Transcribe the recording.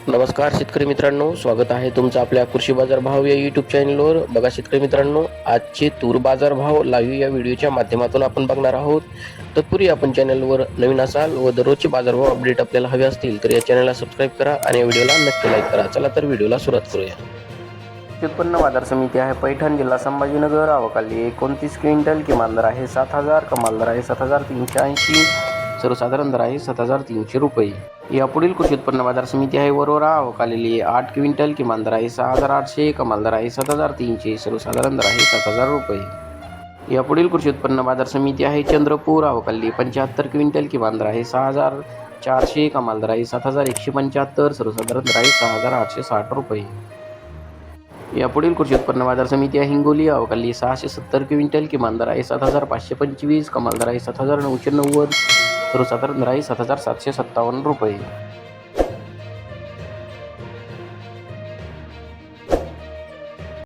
नमस्कार शेतकरी मित्रांनो, स्वागत आहे तुमचं आपल्या कृषी बाजार भाव या यूट्यूब चॅनलवर. बघा शेतकरी मित्रांनो, आजचे तूर बाजार भाव लाईव्ह या व्हिडिओच्या माध्यमातून आपण बघणार आहोत. तत्पूर्वी आपण चॅनलवर नवीन असाल व दररोजचे बाजारभाव अपडेट आपल्याला हवे असतील तर या चॅनलला सबस्क्राईब करा आणि या व्हिडिओला नक्की लाईक करा. चला तर व्हिडिओला सुरुवात करूया. उत्पन्न बाजार समिती आहे पैठण, जिल्हा संभाजीनगर. आवकाली 29 क्विंटल. किमान दर आहे 7,000, कमाल दर आहे 7,380, सर्वसाधारण दर आहे 7,300 रुपये. यापुढील कृषी उत्पन्न बाजार समिती आहे वरोरा. आवकालेली 8 क्विंटल. किमान दर आहे 6,800, कमाल दर आहे 7,300, सर्वसाधारण दर आहे 7,000 रुपये. यापुढील कृषी उत्पन्न बाजार समिती आहे चंद्रपूर. आवकालेली 75 क्विंटल. किमान दर आहे 6,400, कमाल दर आहे 7,175, सर्वसाधारण दर आहे 6,860 रुपये. यापुढील कृषी उत्पन्न बाजार समिती आहे हिंगोली. आवकाली 670 क्विंटल. किमान दर आहे 7,525, कमाल दर आहे 7,990, सर्वसाधारण दर आहे 7,757 रुपये.